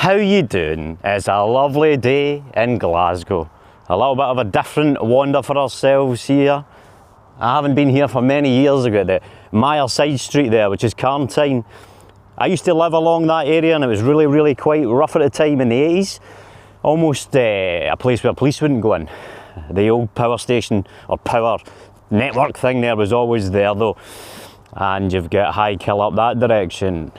How you doing? It's a lovely day in Glasgow. A little bit of a different wander for ourselves here. I haven't been here for many years. I've got the Mire side street there, which is Carntine. I used to live along that area and it was really quite rough at the time in the 80s. Almost a place where police wouldn't go in. The old power station or power network thing there was always there though. And you've got High Kill up that direction.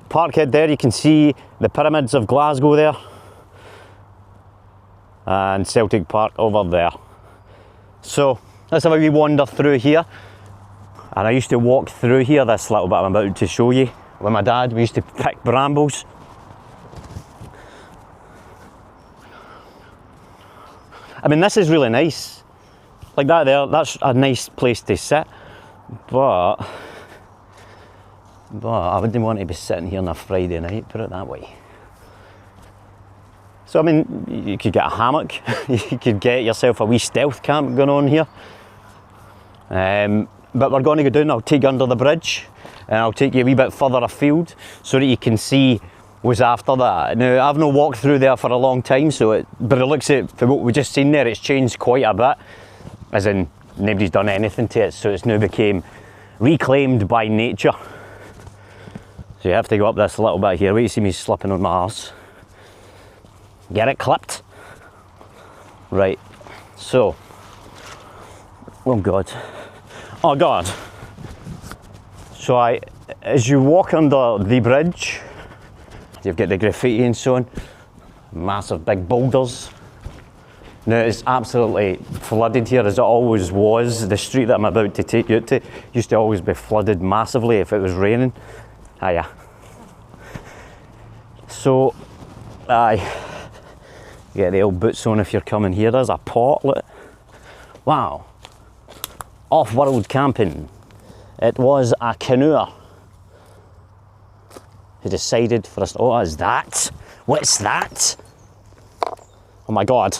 Parkhead there, you can see the pyramids of Glasgow there. And Celtic Park over there. So let's have a wee wander through here. And I used to walk through here, this little bit I'm about to show you. With my dad, we used to pick brambles. I mean, this is really nice. Like that there, that's a nice place to sit. But I wouldn't want to be sitting here on a Friday night, put it that way. So I mean, you could get a hammock, you could get yourself a wee stealth camp going on here. But we're going to go down, I'll take you under the bridge and I'll take you a wee bit further afield so that you can see what's after that. Now, I've not walked through there for a long time, but it looks at, for what we've just seen there, it's changed quite a bit. As in, nobody's done anything to it, so it's now became reclaimed by nature. So you have to go up this little bit here. Wait, you see me slipping on my arse. Get it clipped. Right, so, oh God. Oh God. So as you walk under the bridge, you've got the graffiti and so on, massive big boulders. Now it's absolutely flooded here as it always was. The street that I'm about to take you out to used to always be flooded massively if it was raining. Yeah. So, get the old boots on if you're coming here. There's a pot, look. Wow. Off-world camping. It was a canoer who decided for us. Oh, what is that? What's that? Oh my God.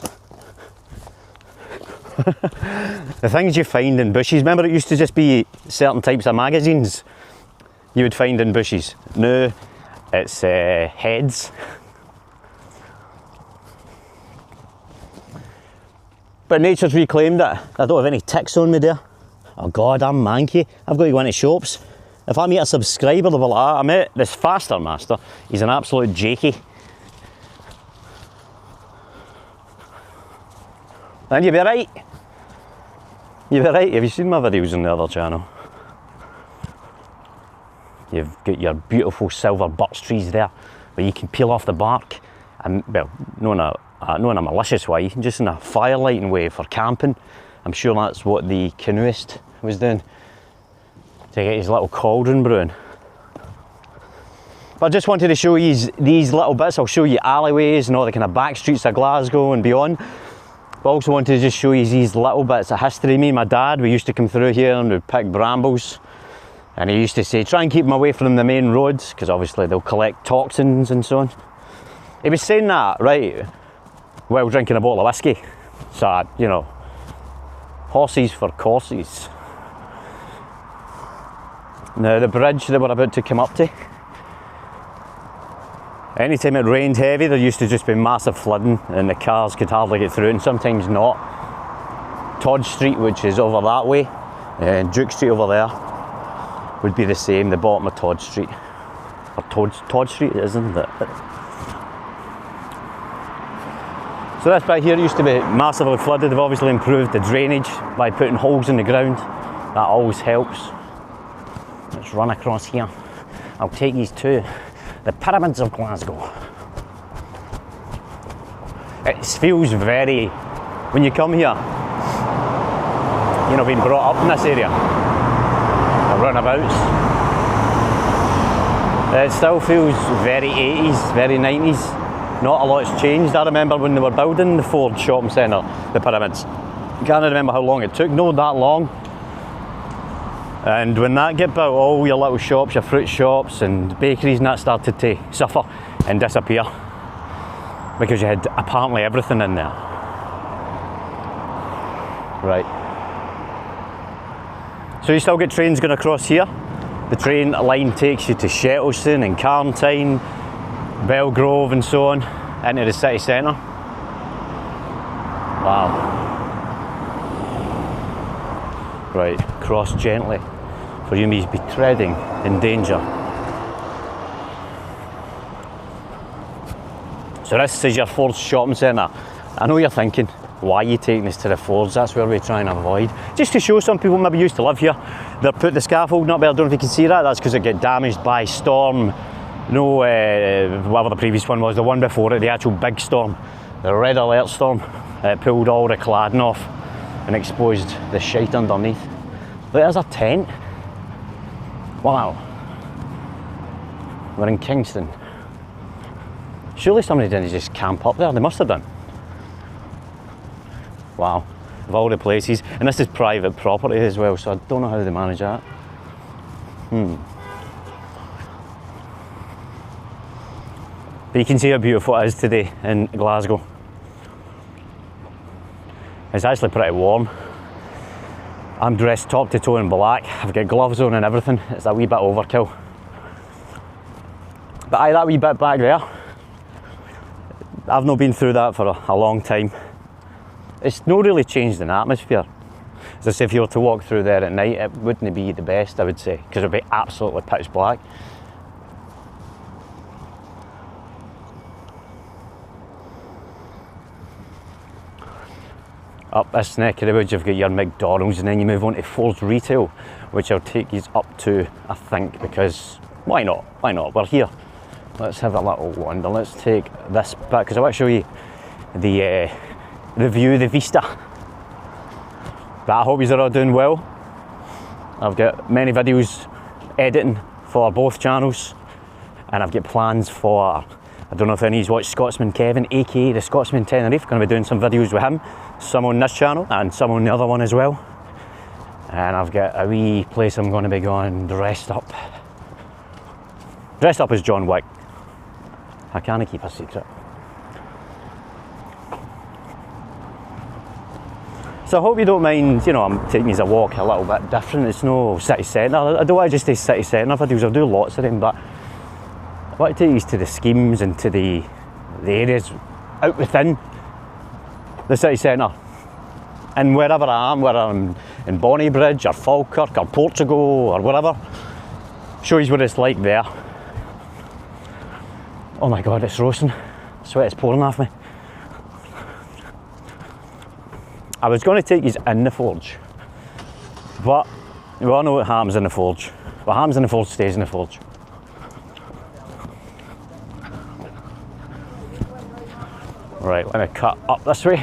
The things you find in bushes. Remember, it used to just be certain types of magazines you would find in bushes. Now it's heads. But nature's reclaimed it. I don't have any ticks on me there. Oh God, I'm manky. I've got to go into shops. If I meet a subscriber, they'll be like, I met this Faster Master. He's an absolute jakey. And you'll be right. You'll be right. Have you seen my videos on the other channel? You've got your beautiful silver birch trees there where you can peel off the bark. And, well, not in a malicious way, just in a firelighting way for camping. I'm sure that's what the canoeist was doing to get his little cauldron brewing. But I just wanted to show you these little bits. I'll show you alleyways and all the kind of back streets of Glasgow and beyond. But I also wanted to just show you these little bits of history. Me and my dad, we used to come through here and we'd pick brambles. And he used to say, try and keep them away from the main roads, because obviously they'll collect toxins and so on. He was saying that, right, while drinking a bottle of whiskey. So, you know, horses for courses. Now the bridge that we're about to come up to, anytime it rained heavy, there used to just be massive flooding and the cars could hardly get through, and sometimes not. Todd Street, which is over that way, and Duke Street over there, would be the same, the bottom of Todd Street. Or Todd Street, isn't it? So this bit here used to be massively flooded. They've obviously improved the drainage by putting holes in the ground. That always helps. Let's run across here. I'll take you to the pyramids of Glasgow. It feels very, when you come here, you know, being brought up in this area, the runabouts, it still feels very 80s, very 90s. Not a lot's changed. I remember when they were building the Ford shopping centre, the pyramids. I can't remember how long it took, not that long. And when that get built, all your little shops, your fruit shops and bakeries and that started to suffer and disappear. Because you had apparently everything in there. Right. So you still get trains going across here. The train line takes you to Shettleston and Carntine, Belgrove and so on, into the city centre. Wow. Right, cross gently, for you may be treading in danger. So this is your Ford's shopping centre. I know you're thinking, why are you taking us to the Fords? That's where we try and avoid. Just to show some people maybe used to live here. They've put the scaffolding up there, I don't know if you can see that. That's because it got damaged by storm. No, whatever the previous one was, the one before it, the actual big storm. The red alert storm. It pulled all the cladding off and exposed the shite underneath. Look, there's a tent. Wow. We're in Kingston. Surely somebody didn't just camp up there, they must have done. Wow, of all the places, and this is private property as well, so I don't know how they manage that. But you can see how beautiful it is today in Glasgow. It's actually pretty warm. I'm dressed top to toe in black, I've got gloves on and everything. It's a wee bit overkill. But aye, that wee bit back there, I've not been through that for a long time. It's not really changed in atmosphere. As I say, if you were to walk through there at night, it wouldn't be the best, I would say, because it would be absolutely pitch black. Up this neck of the woods, you've got your McDonald's, and then you move on to Ford's Retail, which I'll take you up to, I think, because why not? Why not? We're here. Let's have a little wander. Let's take this back, because I want to show you the view, the vista. But I hope you're all doing well. I've got many videos editing for both channels, and I've got plans for, I don't know if any of you watch Scotsman Kevin, aka the Scotsman Tenerife. Going to be doing some videos with him, some on this channel and some on the other one as well. And I've got a wee place I'm going to be going dressed up. Dressed up as John Wick. I can't keep a secret. So I hope you don't mind, you know, I'm taking you a walk a little bit different. It's no city centre. I don't want to just say city centre videos, I'll do lots of them, but I want to take you to the schemes and to the areas out within the city centre. And wherever I am, whether I'm in Bonnybridge or Falkirk or Portugal or wherever, show you what it's like there. Oh my God, it's roasting. Sweat is pouring off me. I was going to take you in the forge, but we all know what happens in the forge. What happens in the forge stays in the forge. Right, let me cut up this way.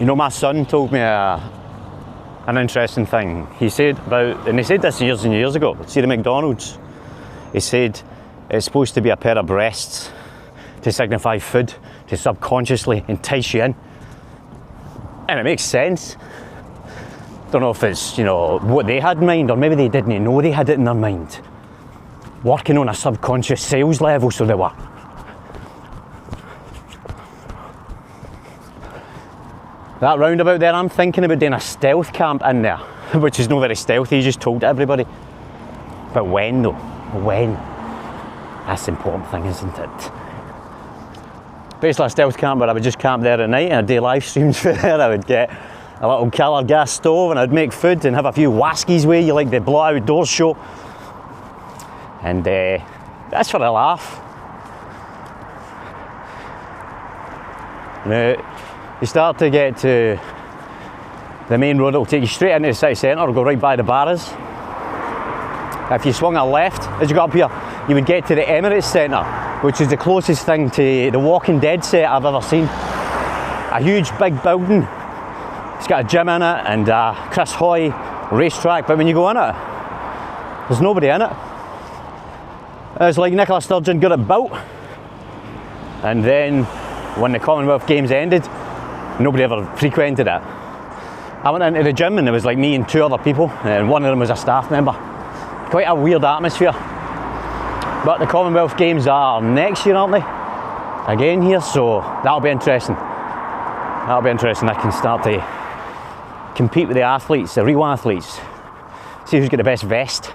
You know, my son told me an interesting thing. He said about, and he said this years and years ago, see the McDonald's? He said it's supposed to be a pair of breasts to signify food, to subconsciously entice you in. And it makes sense. Don't know if it's, you know, what they had in mind, or maybe they didn't know they had it in their mind. Working on a subconscious sales level, so they were. That roundabout there, I'm thinking about doing a stealth camp in there, which is not very stealthy, you just told everybody. But when though? When? That's the important thing, isn't it? Basically a stealth camp where I would just camp there at night and I'd do live streams for there. I would get a little killer gas stove and I'd make food and have a few waskies with you, like the Blow Outdoors show. And that's for a laugh. Now, you start to get to the main road, it'll take you straight into the city centre, it'll go right by the barras. If you swung a left as you got up here, you would get to the Emirates Centre, which is the closest thing to the Walking Dead set I've ever seen. A huge big building, it's got a gym in it and a Chris Hoy racetrack, but when you go in it, there's nobody in it. It's like Nicola Sturgeon got it built, and then when the Commonwealth Games ended, nobody ever frequented it. I went into the gym and there was like me and two other people, and one of them was a staff member. Quite a weird atmosphere. But the Commonwealth Games are next year, aren't they? Again here, so that'll be interesting. That'll be interesting. I can start to compete with the athletes, the real athletes. See who's got the best vest.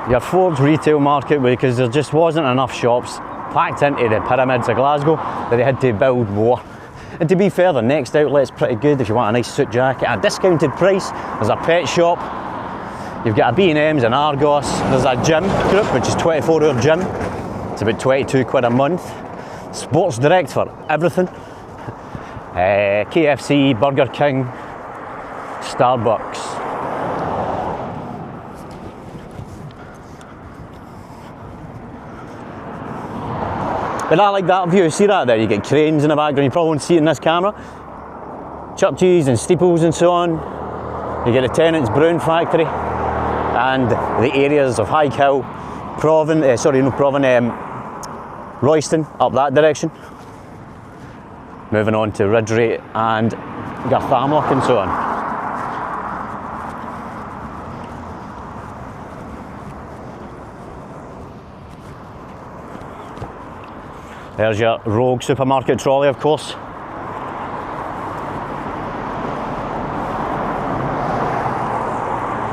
Your Ford's retail market, because there just wasn't enough shops packed into the pyramids of Glasgow that they had to build more. And to be fair, the next outlet's pretty good if you want a nice suit jacket at a discounted price. There's a pet shop, you've got a B&M's, an Argos, there's a gym group which is 24-hour gym. It's about 22 quid a month. Sports Direct for everything. KFC, Burger King, Starbucks. But I like that view, see that there? You get cranes in the background, you probably won't see it in this camera. Churches and steeples and so on. You get the Tennant's Brown Factory and the areas of High Hill, Royston, up that direction. Moving on to Ridgeray and Garthamlock and so on. There's your Rogue supermarket trolley, of course.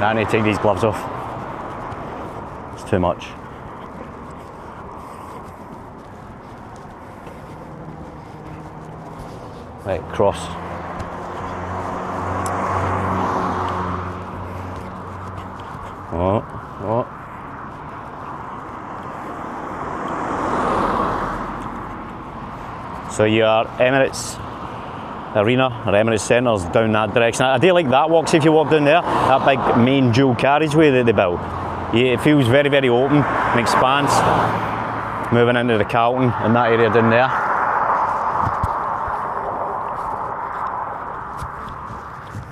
I need to take these gloves off. It's too much. Right, cross. Oh. So your Emirates Arena or Emirates Centre's down that direction. I do like that walk. See if you walk down there, that big main dual carriageway that they built. Yeah, it feels very, very open and expanse. Moving into the Carlton and that area down there.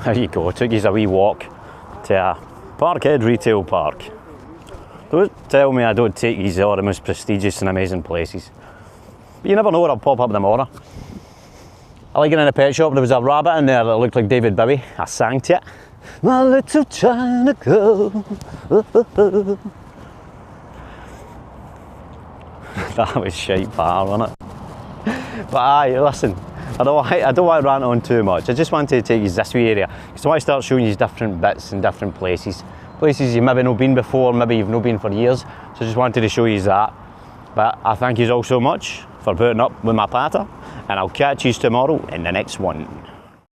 There you go, took you a wee walk to a Parkhead retail park. Don't tell me I don't take you to all the most prestigious and amazing places. But you never know what'll pop up tomorrow. I like it in a pet shop, there was a rabbit in there that looked like David Bowie. I sang to it. My little China girl. That was shite bar, wasn't it? But aye, listen, I don't want to rant on too much. I just wanted to take you this wee area because I want to start showing you different bits and different places. Places you maybe not been before, maybe you've not been for years. So I just wanted to show you that. But I thank you all so much for putting up with my patter, and I'll catch you tomorrow in the next one.